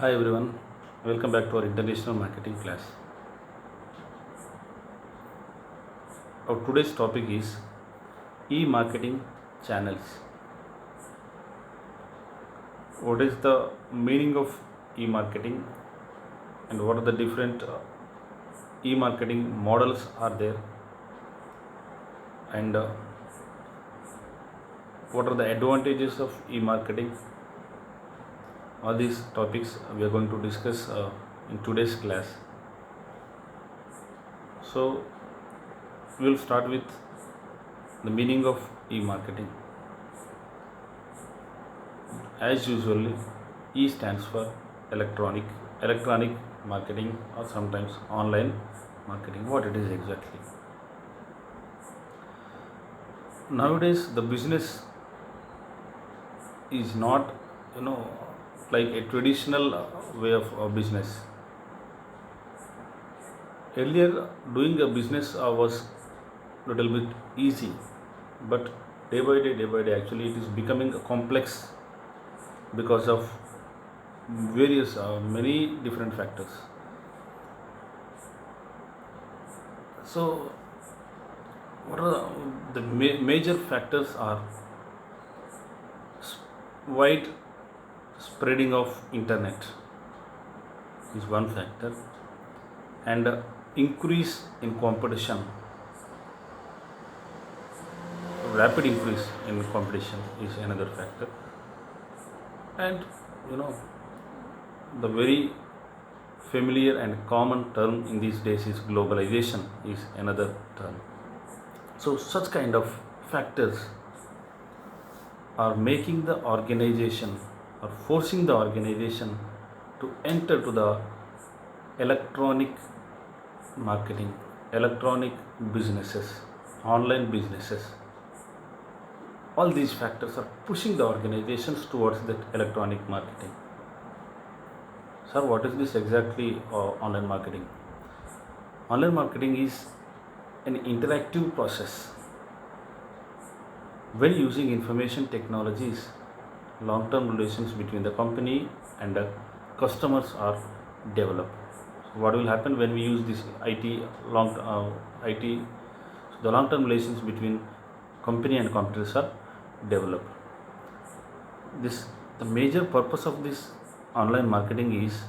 Hi everyone, welcome back to our international marketing class. Our today's topic is e-marketing channels. What is the meaning of e-marketing and what are the different e-marketing models are there, and what are the advantages of e-marketing? All these topics we are going to discuss in today's class. So we will start with the meaning of e-marketing. As usually, E stands for electronic marketing, or sometimes online marketing. What it is exactly? Nowadays, the business is not, you know, like a traditional way of business. Earlier, doing a business was little bit easy, but day by day, actually, it is becoming complex because of various many different factors. So what are the major factors are wide spreading of internet is one factor, and increase in competition, rapid increase in competition is another factor, and you know the very familiar and common term in these days is globalization is another term. So such kind of factors are making the organization or forcing the organization to enter to the electronic marketing, electronic businesses, online businesses. All these factors are pushing the organizations towards that electronic marketing. Sir, what is this exactly online marketing? Online marketing is an interactive process. When using information technologies, long-term relations between the company and the customers are developed. So what will happen when we use this IT? So the long-term relations between company and competitors are developed. The major purpose of this online marketing is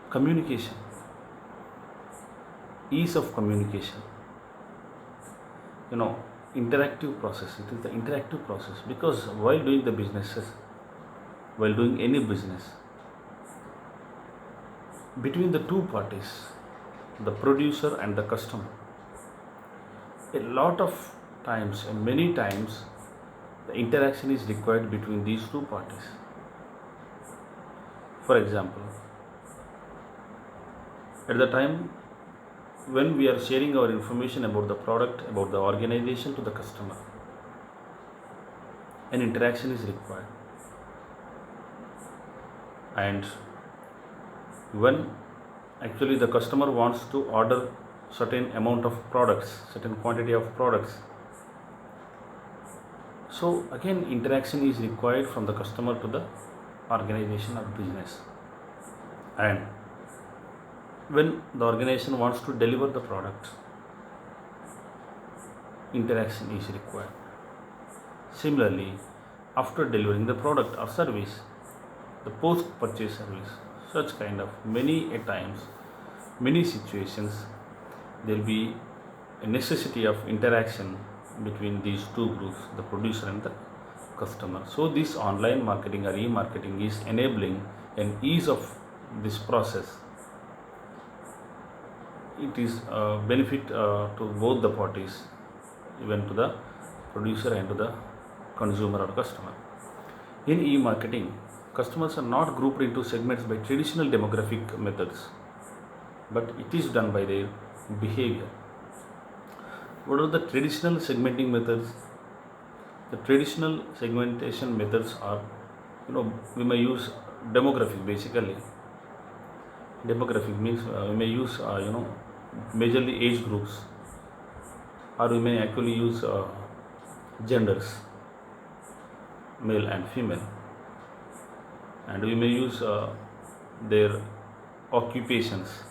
communication, ease of communication. You know, interactive process. It is the interactive process because while doing the businesses, while doing any business, between the two parties, the producer and the customer, a lot of times and many times the interaction is required between these two parties. For example, at the time when we are sharing our information about the product, about the organization to the customer, an interaction is required. And when actually the customer wants to order certain amount of products, certain quantity of products, so again interaction is required from the customer to the organization or business. And when the organization wants to deliver the product, interaction is required. Similarly, after delivering the product or service, the post purchase service, such kind of many a times, many situations, there will be a necessity of interaction between these two groups, the producer and the customer. So this online marketing or e-marketing is enabling an ease of this process. It is a benefit to both the parties, even to the producer and to the consumer or customer. In e-marketing, customers are not grouped into segments by traditional demographic methods, but it is done by their behavior. What are the traditional segmenting methods? The traditional segmentation methods are, we may use demographic basically. Demographic means we may use, majorly age groups, or we may actually use genders, male and female. and we may use their occupations,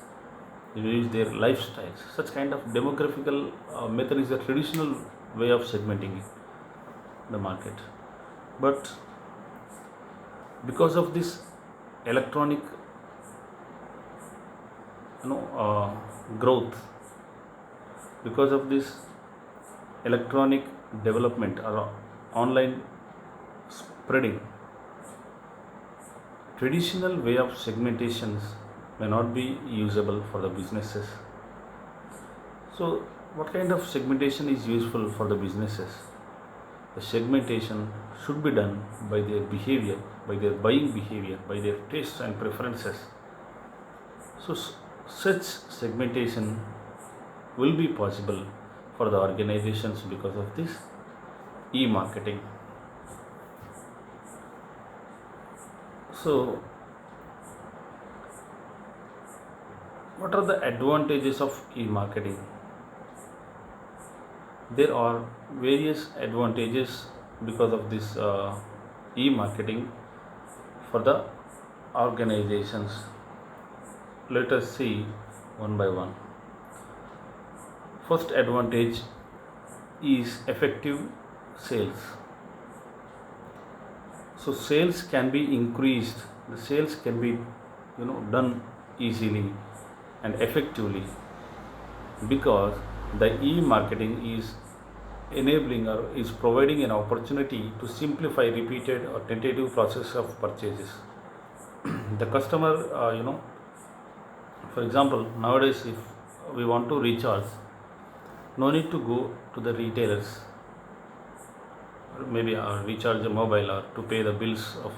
we may use their lifestyles. Such kind of demographical method is the traditional way of segmenting the market. But because of this electronic growth, because of this electronic development or online spreading, traditional way of segmentations may not be usable for the businesses. So what kind of segmentation is useful for the businesses? The segmentation should be done by their behavior, by their buying behavior, by their tastes and preferences. So such segmentation will be possible for the organizations because of this e-marketing. So what are the advantages of e-marketing? There are various advantages because of this e-marketing for the organizations. Let us see one by one. First advantage is effective sales. So sales can be increased, the sales can be done easily and effectively because the e-marketing is enabling or is providing an opportunity to simplify repeated or tentative process of purchases. The customer, for example, nowadays if we want to recharge, no need to go to the retailers, or maybe recharge a mobile or to pay the bills of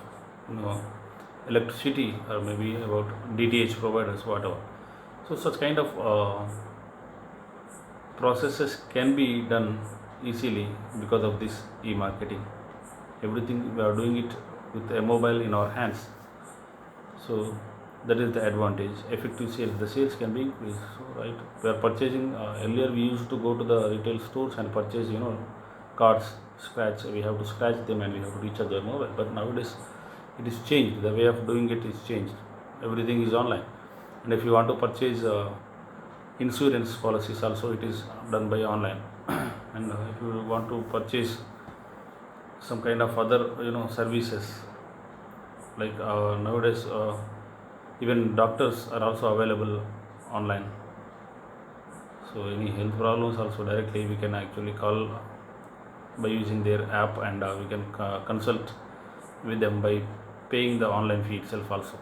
electricity or maybe about DTH providers, whatever. So such kind of processes can be done easily because of this e-marketing. Everything we are doing it with a mobile in our hands. So that is the advantage. Effective sales, the sales can be increased. So right, we are purchasing. Earlier we used to go to the retail stores and purchase cards, scratch. We have to scratch them and we have to recharge their mobile. But nowadays it is changed. The way of doing it is changed. Everything is online. And if you want to purchase insurance policies, also it is done by online. And if you want to purchase some kind of other services, like nowadays even doctors are also available online. So any health problems also directly we can actually call by using their app, and we can consult with them by paying the online fee itself also.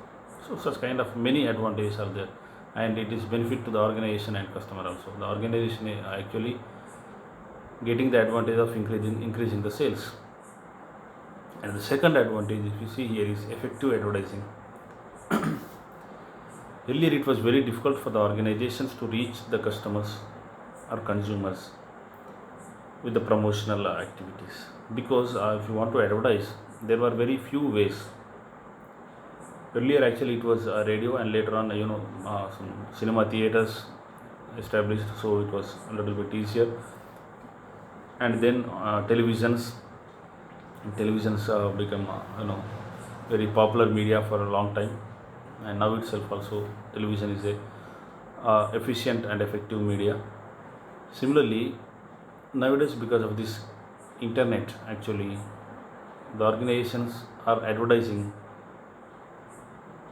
So such kind of many advantages are there, and it is benefit to the organization and customer also. The organization is actually getting the advantage of increasing the sales. And the second advantage, if you see here, is effective advertising. Earlier it was very difficult for the organizations to reach the customers or consumers with the promotional activities, because if you want to advertise, there were very few ways. Earlier actually it was radio, and later on some cinema theaters established, so it was a little bit easier. And then televisions become very popular media for a long time, and now itself also television is a efficient and effective media. Similarly, nowadays because of this internet, actually the organizations are advertising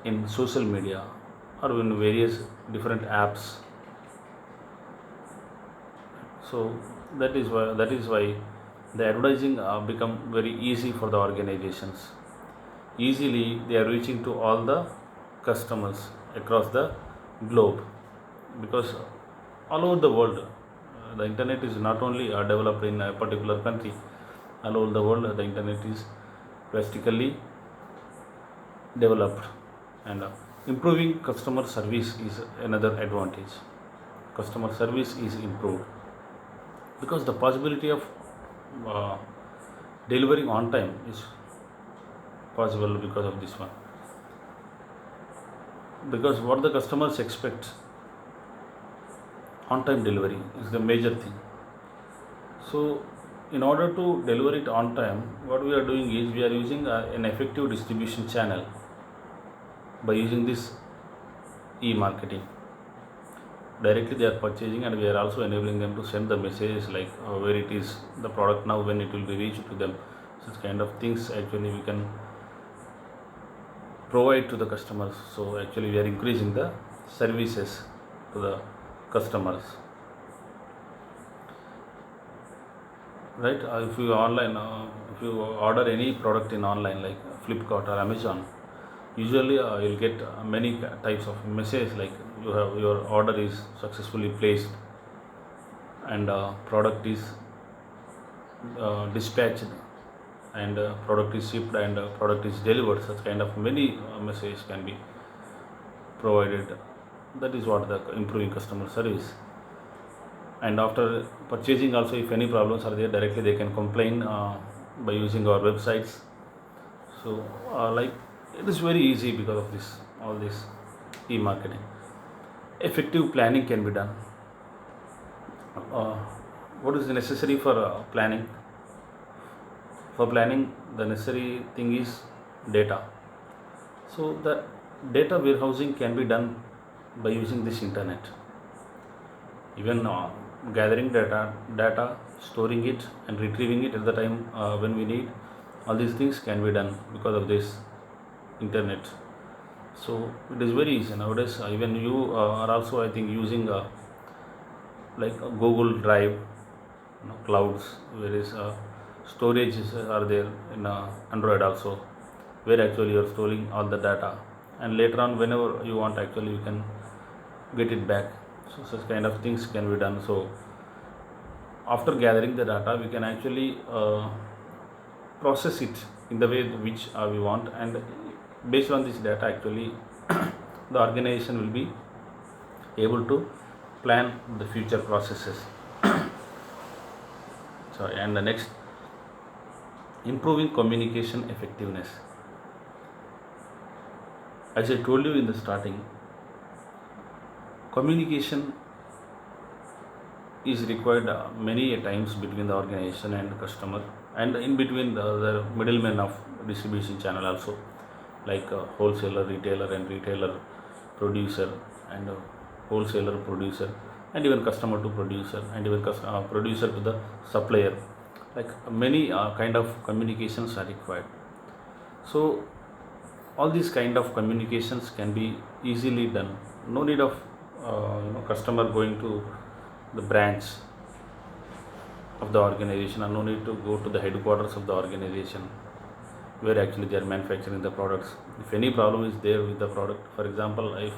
in social media or in various different apps. So that is why the advertising become very easy for the organizations. Easily they are reaching to all the customers across the globe, because all over the world the internet is not only developed in a particular country. All over the world the internet is drastically developed, and improving customer service is another advantage. Customer service is improved because the possibility of delivering on time is possible because of this one. Because what the customers expect, on time delivery is the major thing. So in order to deliver it on time, what we are doing is we are using an effective distribution channel. by using this e-marketing. Directly they are purchasing, and we are also enabling them to send the messages like where it is the product now, when it will be reached to them. Such kind of things actually we can provide to the customers. So actually we are increasing the services to the customers, right? If you order any product in online like Flipkart or Amazon, usually you'll get many types of messages like your order is successfully placed, and product is dispatched, and product is shipped, and product is delivered. Such kind of many messages can be provided. That is what the improving customer service. And after purchasing also, if any problems are there, directly they can complain by using our websites. So like it is very easy because of this, all this e-marketing. Effective planning can be done. uh, what is necessary for planning? For planning, the necessary thing is data. So the data warehousing can be done by using this internet. Even gathering data, storing it, and retrieving it at the time when we need, all these things can be done because of this internet. So it is very easy nowadays. Even you are also, I think, using like Google Drive, clouds, where is storages are there in Android also, where actually you are storing all the data, and later on whenever you want, actually you can get it back. So such kind of things can be done. So after gathering the data, we can actually process it in the way which we want, and based on this data, actually the organization will be able to plan the future processes. Sorry. And the next, improving communication effectiveness. As I told you in the starting, communication is required many a times between the organization and the customer, and in between the middlemen of distribution channel also, like wholesaler, retailer, and retailer producer, and wholesaler producer, and even customer to producer, and even producer to the supplier. Like many kind of communications are required. So all these kind of communications can be easily done. No need of customer going to the branch of the organization, and no need to go to the headquarters of the organization where actually they are manufacturing the products. If any problem is there with the product, for example, if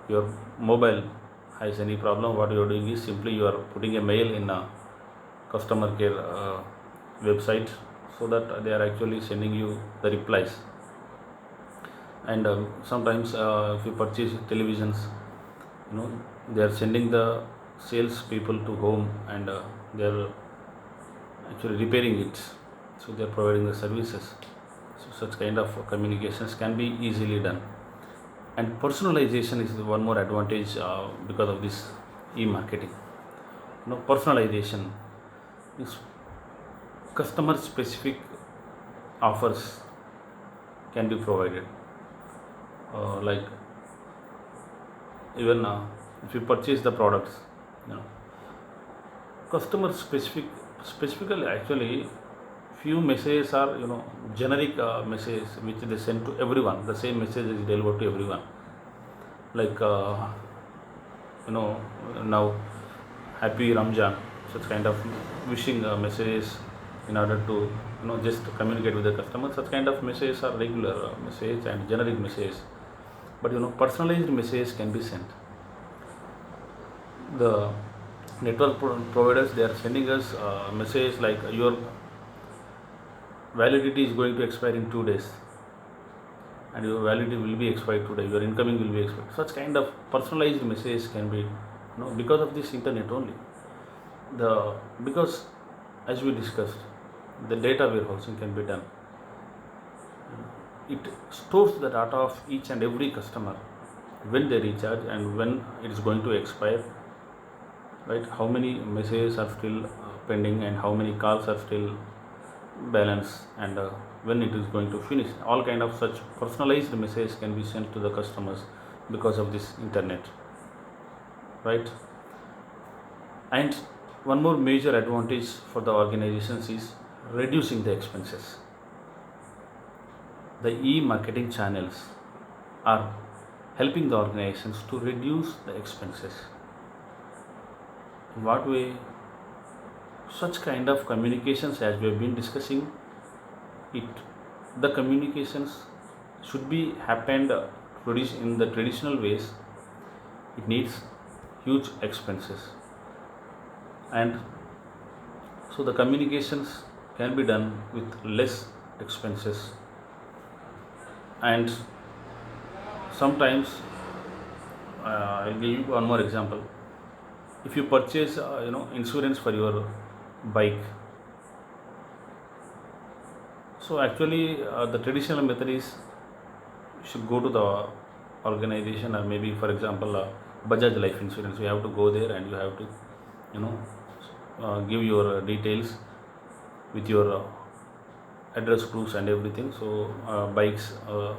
your mobile has any problem, what you are doing is simply you are putting a mail in a customer care website, so that they are actually sending you the replies. And sometimes if you purchase televisions, they are sending the sales people to home, and they are actually repairing it. So they are providing the services. So such kind of communications can be easily done. And personalization is one more advantage because of this e-marketing. Personalization is customer specific offers can be provided. Like even if you purchase the products, customer specifically, actually few messages are generic messages which they send to everyone. The same message is delivered to everyone, like now happy Ramjan, such kind of wishing messages in order to just communicate with the customer. Such kind of messages are regular message and generic messages, but personalized messages can be sent. The network providers, they are sending us message like your validity is going to expire in 2 days, and your validity will be expired today, your incoming will be expired. Such kind of personalized messages can be because of this internet only. Because as we discussed, the data warehousing can be done. It stores the data of each and every customer, when they recharge and when it is going to expire, right? How many messages are still pending, and how many calls are still balance, and when it is going to finish. All kind of such personalized message can be sent to the customers because of this internet, right? And one more major advantage for the organizations is reducing the expenses. The e-marketing channels are helping the organizations to reduce the expenses. In what way? Such kind of communications, as we have been discussing it, the communications should be happened in the traditional ways. It needs huge expenses, and so the communications can be done with less expenses. And sometimes I'll give you one more example. If you purchase insurance for your bike, so actually the traditional method is you should go to the organization, or maybe for example Bajaj life insurance. You have to go there and you have to give your details with your address proofs and everything. So bikes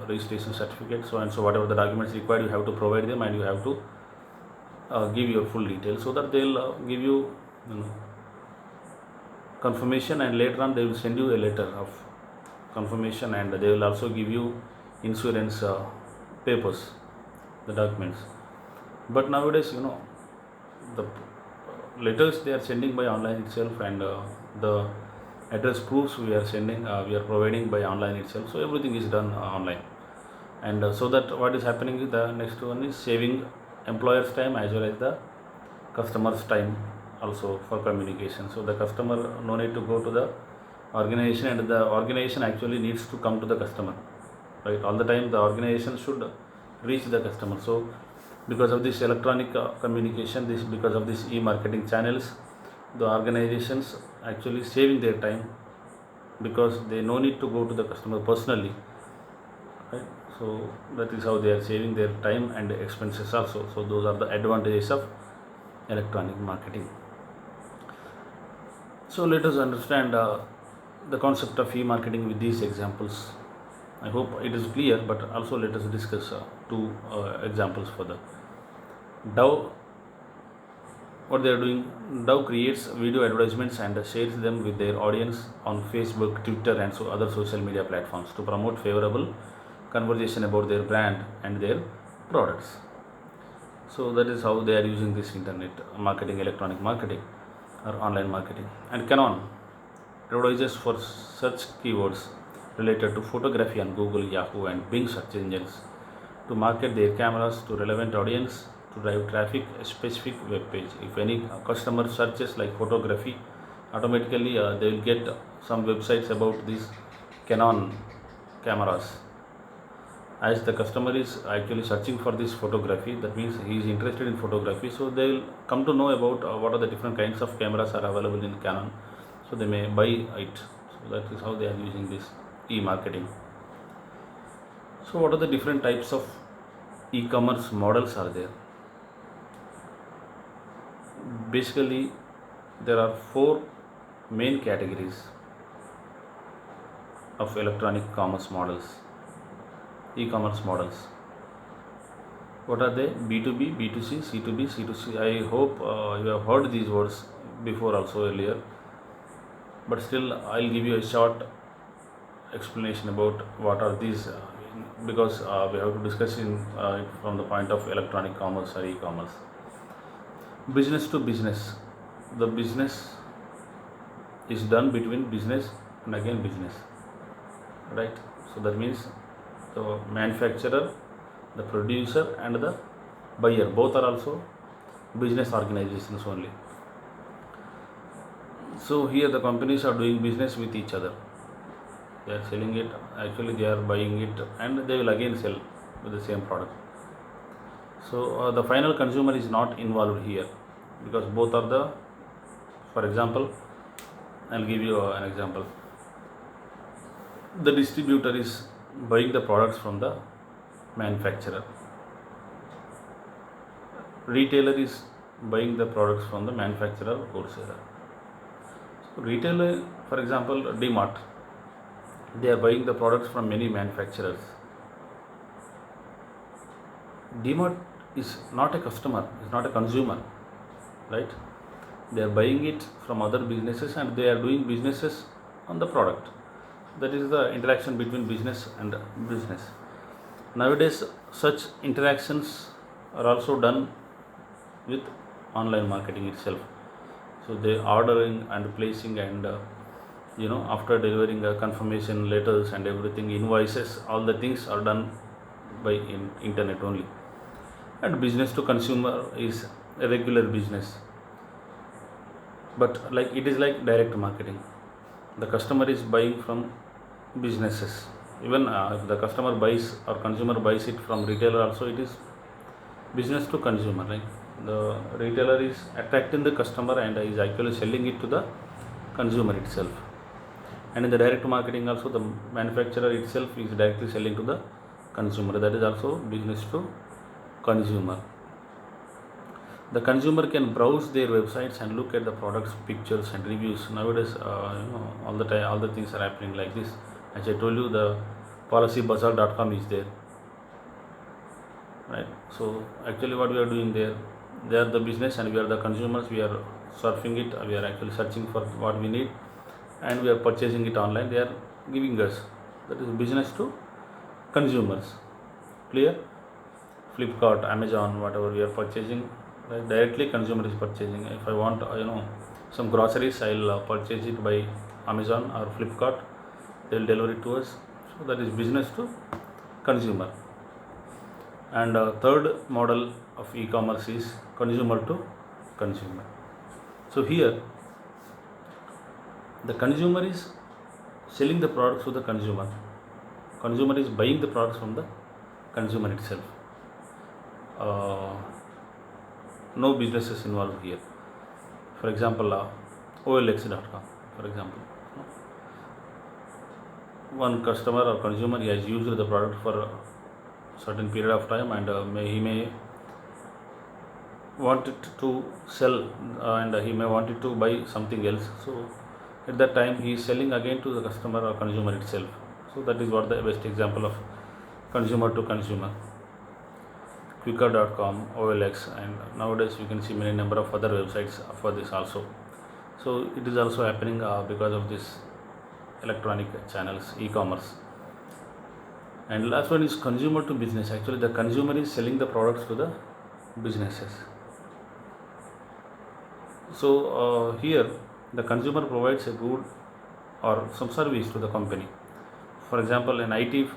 registration certificate, so and so, whatever the documents required, you have to provide them, and you have to give your full details, so that they'll give you, confirmation, and later on they will send you a letter of confirmation, and they will also give you insurance papers, the documents. But nowadays, the letters they are sending by online itself, and the address proofs we are sending, we are providing by online itself. So everything is done online, and so that what is happening is, the next one is saving employers time as well as the customers time also for communication. So the customer no need to go to the organization, and the organization actually needs to come to the customer, right? All the time the organization should reach the customer. So because of this electronic communication, because of this e-marketing channels, the organizations actually saving their time, because they no need to go to the customer personally, right? So that is how they are saving their time and expenses also. So those are the advantages of electronic marketing. So let us understand the concept of e-marketing with these examples. I hope it is clear, but also let us discuss two examples further. Dove, what they are doing, Dove creates video advertisements and shares them with their audience on Facebook, Twitter, and so other social media platforms to promote favorable conversation about their brand and their products. So that is how they are using this internet marketing, electronic marketing, or online marketing. And Canon advertises for search keywords related to photography on Google, Yahoo, and Bing search engines to market their cameras to relevant audience to drive traffic a specific web page. If any customer searches like photography, automatically they will get some websites about these Canon cameras. As the customer is actually searching for this photography, that means he is interested in photography, so they will come to know about what are the different kinds of cameras are available in Canon, so they may buy it. So that is how they are using this e-marketing. So what are the different types of e-commerce models are there? Basically there are four main categories of electronic commerce models, e-commerce models. What are they? B2B, B2C, C2B, C2C. I hope you have heard these words before also earlier, but still I'll give you a short explanation about what are these, because we have to discuss it from the point of electronic commerce or e-commerce. Business to business. The business is done between business and again business, right? So that means the manufacturer, the producer, and the buyer, both are also business organizations only. So here the companies are doing business with each other. They are selling it, actually they are buying it, and they will again sell with the same product. So the final consumer is not involved here, because both are the, for example, I'll give you an example. The distributor is buying the products from the manufacturer. Retailer is buying the products from the manufacturer or wholesaler. So retailer, for example, DMart. They are buying the products from many manufacturers. DMart is not a customer, is not a consumer, right? They are buying it from other businesses and they are doing businesses on the product. That is the interaction between business and business. Nowadays, such interactions are also done with online marketing itself. So they ordering and placing and after delivering confirmation letters and everything, invoices, all the things are done by internet only. And business to consumer is a regular business, but like it is like direct marketing. The customer is buying from businesses. Even if the customer buys or consumer buys it from retailer also, it is business to consumer, right? The retailer is attracting the customer and is actually selling it to the consumer itself. And in the direct marketing also, the manufacturer itself is directly selling to the consumer. That is also business to consumer. The consumer can browse their websites and look at the products, pictures and reviews. Nowadays, all the time, all the things are happening like this. As I told you, the policybazaar.com is there, right? So actually what we are doing there, they are the business and we are the consumers. We are surfing it, we are actually searching for what we need and we are purchasing it online. They are giving us. That is business to consumers. Clear? Flipkart, Amazon, whatever we are purchasing, right? Directly consumer is purchasing. If I want some groceries, I'll purchase it by Amazon or Flipkart. They will deliver it to us. So that is business to consumer. And third model of e-commerce is consumer to consumer. So here the consumer is selling the products to the consumer. Consumer is buying the products from the consumer itself. No businesses involved here. For example, OLX.com, for example. One customer or consumer, he has used the product for a certain period of time and he may want it to sell and he may want it to buy something else. So at that time he is selling again to the customer or consumer itself. So that is what the best example of consumer to consumer. Quikr.com, OLX, and nowadays you can see many number of other websites for this also. So it is also happening because of this electronic channels, e-commerce. And last one is consumer to business. Actually the consumer is selling the products to the businesses. So here the consumer provides a good or some service to the company. For example, an IT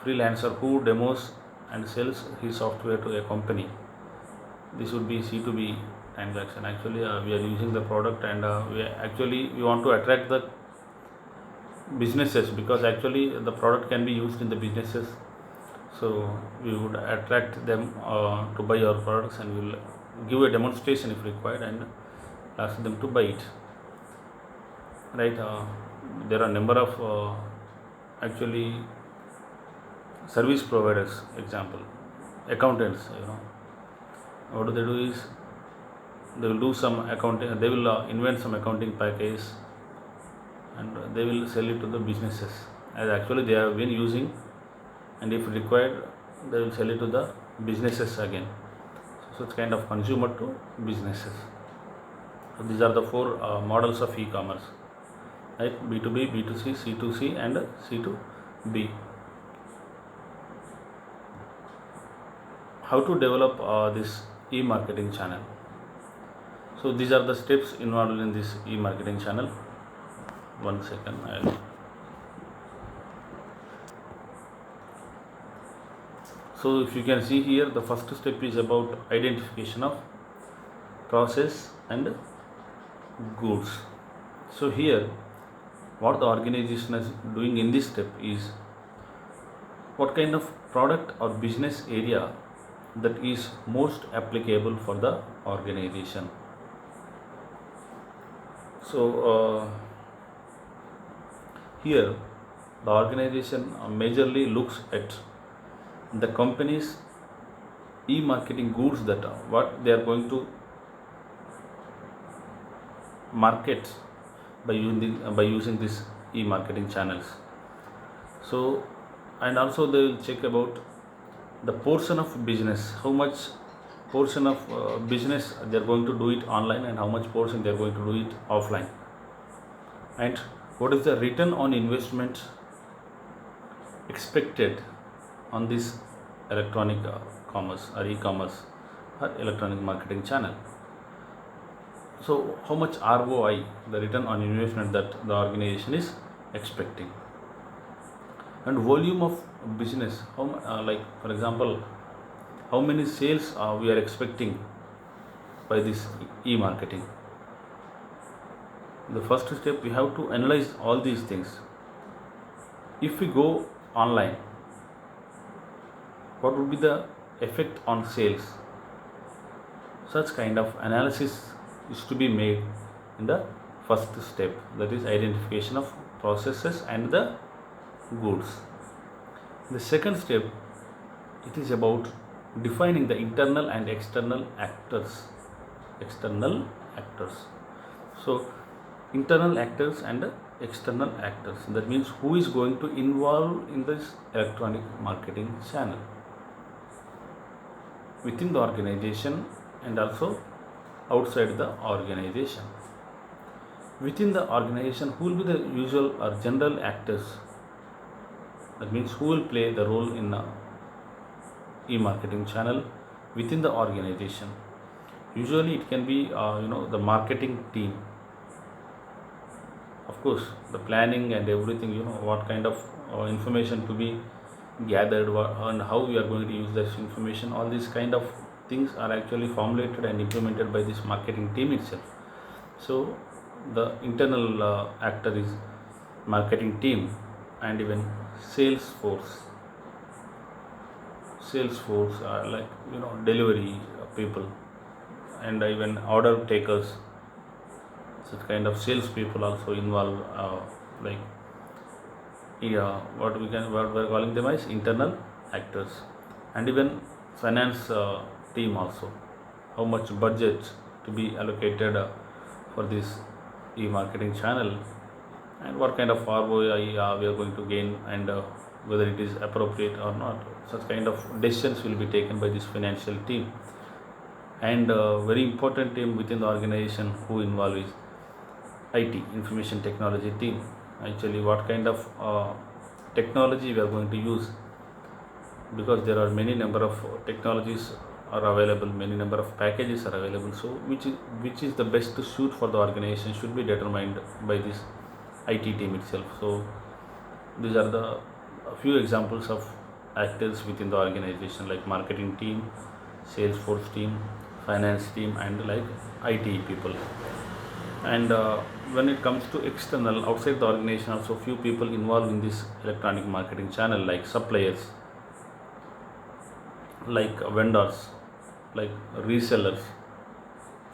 freelancer who demos and sells his software to a company. This would be C2B transaction. Actually we are using the product and we want to attract the businesses, because actually the product can be used in the businesses. So we would attract them to buy our products and we will give a demonstration if required and ask them to buy it, right? There are number of actually service providers. Example, accountants, what do they do is they will do some accounting, they will invent some accounting package and they will sell it to the businesses as actually they have been using, and if required they will sell it to the businesses again. So it's kind of consumer to businesses. So these are the four models of e-commerce, right? B2B, B2C, C2C and C2B. How to develop this e-marketing channel? So these are the steps involved in this e-marketing channel. One second. So if you can see here, the first step is about identification of process and goods. So here what the organization is doing in this step is what kind of product or business area that is most applicable for the organization. So here the organization majorly looks at the company's e-marketing goods, that what they are going to market by using this e-marketing channels. So, and also they will check about the portion of business, how much portion of business they are going to do it online and how much portion they are going to do it offline, and what is the return on investment expected on this electronic commerce or e-commerce or electronic marketing channel. So how much ROI, the return on investment that the organization is expecting, and volume of business, like for example, how many sales we are expecting by this e-marketing. The first step, we have to analyze all these things. If we go online, what would be the effect on sales? Such kind of analysis is to be made in the first step, that is identification of processes and the goods. The second step, it is about defining the internal and external actors. So internal actors and external actors, that means who is going to involve in this electronic marketing channel within the organization and also outside the organization. Within the organization, who will be the usual or general actors, that means who will play the role in the e-marketing channel within the organization. Usually it can be the marketing team. Of course, the planning and everything, what kind of information to be gathered and how we are going to use this information, all these kind of things are actually formulated and implemented by this marketing team itself. So the internal actor is marketing team, and even sales force are like delivery people, and even order takers. Such kind of sales people also involved, like what we're calling them as internal actors. And even finance team also, how much budget to be allocated for this e-marketing channel, and what kind of ROI we are going to gain, and whether it is appropriate or not. Such kind of decisions will be taken by this financial team. And very important team within the organization who involved is IT, information technology team. Actually, what kind of technology we are going to use, because there are many number of technologies are available, many number of packages are available. So which is the best to suit for the organization should be determined by this IT team itself. So these are the few examples of actors within the organization, like marketing team, Salesforce team, finance team, and like IT people. And when it comes to external, outside the organization, also few people involved in this electronic marketing channel, like suppliers, like vendors, like resellers.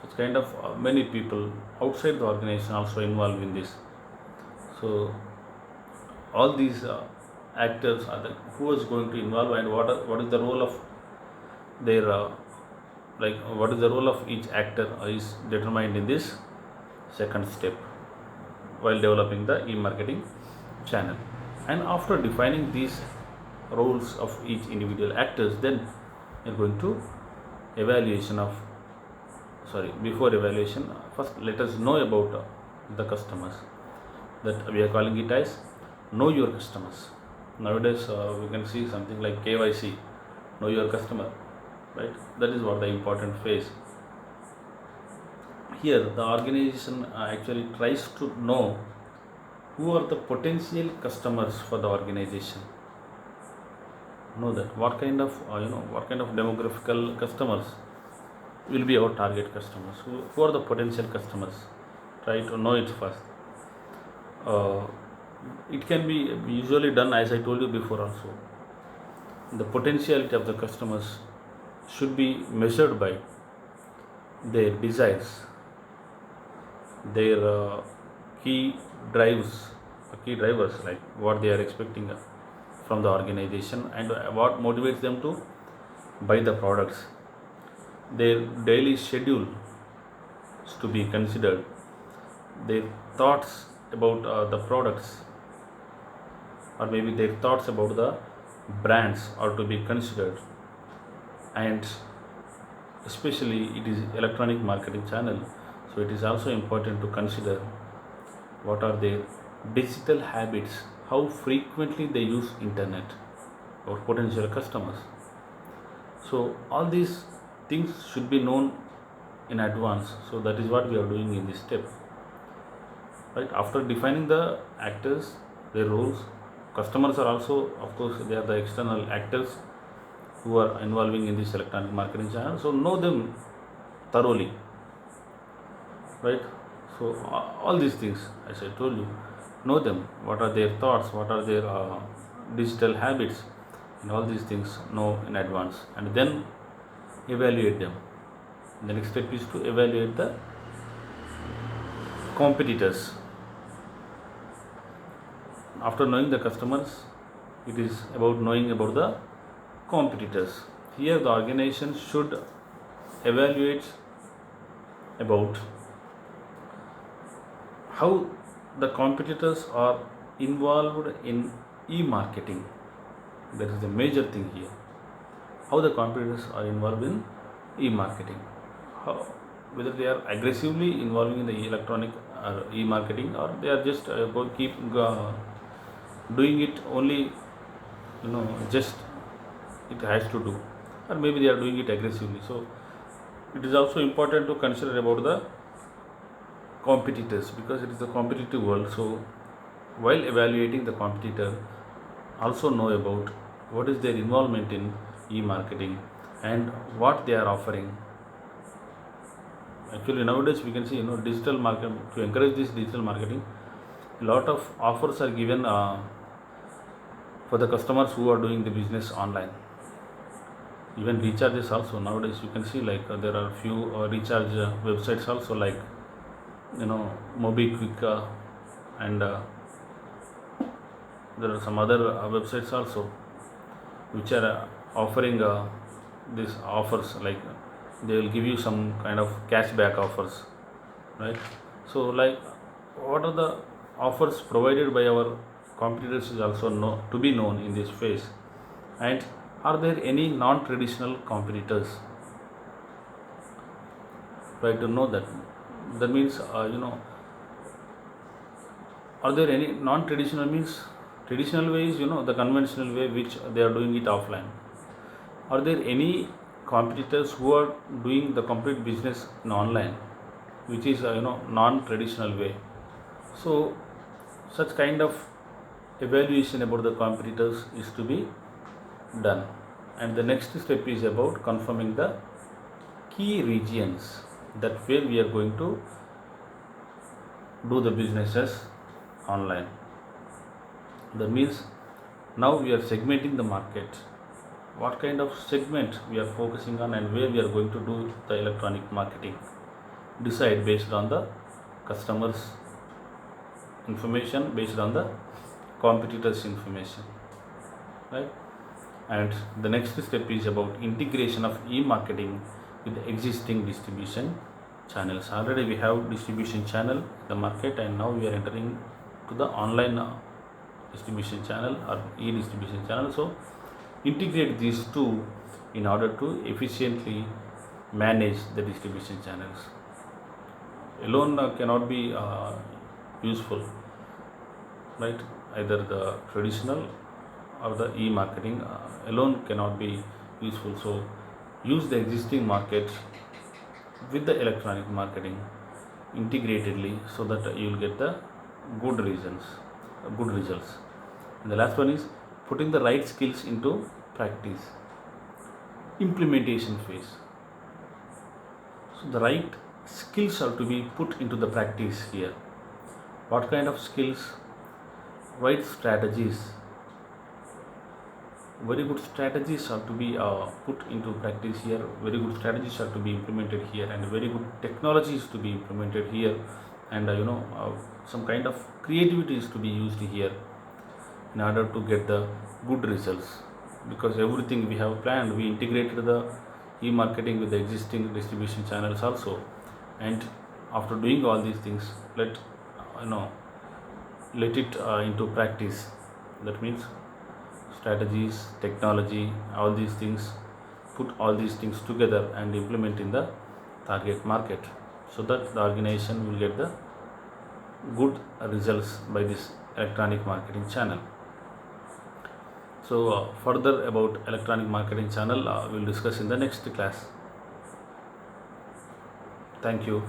Such kind of many people outside the organization also involved in this. So all these actors are who is going to involve, and what is the role of their what is the role of each actor is determined in this second step while developing the e-marketing channel. And after defining these roles of each individual actors, then you're going to before evaluation, first let us know about the customers, that we are calling it as know your customers. Nowadays we can see something like KYC, know your customer, right? That is what the important phase. Here the organization actually tries to know who are the potential customers for the organization. Know that what kind of demographical customers will be our target customers, who are the potential customers. Try to know it first. It can be usually done, as I told you before also. The potentiality of the customers should be measured by their desires, their key drivers, like what they are expecting from the organization, and what motivates them to buy the products. Their daily schedule is to be considered, their thoughts about the products, or maybe their thoughts about the brands are to be considered. And especially it is electronic marketing channel, so it is also important to consider what are their digital habits, how frequently they use internet, or potential customers. So all these things should be known in advance, so that is what we are doing in this step, right? After defining the actors, their roles, customers are also, of course, they are the external actors who are involving in this electronic marketing channel, so know them thoroughly, right? So all these things, as I told you, know them, what are their thoughts, what are their digital habits, and all these things know in advance, and then evaluate them. The next step is to evaluate the competitors. After knowing the customers, it is about knowing about the competitors. Here the organization should evaluate about how the competitors are involved in e-marketing. That is the major thing here. How the competitors are involved in e-marketing, how, whether they are aggressively involving in the electronic e-marketing, or they are just keep doing it only, just it has to do, or maybe they are doing it aggressively. So it is also important to consider about the competitors, because it is a competitive world. So while evaluating the competitor, also know about what is their involvement in e-marketing and what they are offering. Actually nowadays we can see, digital marketing, to encourage this digital marketing, a lot of offers are given for the customers who are doing the business online. Even recharges also nowadays you can see, like there are few recharge websites also, like MobiQuick, and there are some other websites also which are offering these offers, like they will give you some kind of cashback offers, right? So like, what are the offers provided by our competitors is also to be known in this phase. And are there any non-traditional competitors? Try to know that. That means are there any non-traditional, means traditional way is the conventional way which they are doing it offline. Are there any competitors who are doing the complete business in online, which is non-traditional way? So such kind of evaluation about the competitors is to be done. And the next step is about confirming the key regions that where we are going to do the businesses online. That means now we are segmenting the market, what kind of segment we are focusing on, and where we are going to do the electronic marketing. Decide based on the customers information, based on the competitors information, right? And the next step is about integration of e-marketing with the existing distribution channels. Already we have distribution channel, the market, and now we are entering to the online distribution channel or e-distribution channel. So integrate these two in order to efficiently manage the distribution channels. Alone cannot be useful, right? Either the traditional or the e-marketing alone cannot be useful. So use the existing market with the electronic marketing integratedly, so that you will get the good results. And the last one is putting the right skills into practice. Implementation phase. So the right skills are to be put into the practice here. What kind of skills? Right strategies. Very good strategies are to be put into practice here. Very good strategies are to be implemented here, and very good technology is to be implemented here, and some kind of creativity is to be used here in order to get the good results. Because everything we have planned, we integrated the e-marketing with the existing distribution channels also, and after doing all these things, let it into practice. That means strategies, technology, all these things, put all these things together and implement in the target market, so that the organization will get the good results by this electronic marketing channel. So further about electronic marketing channel, we'll discuss in the next class. Thank you.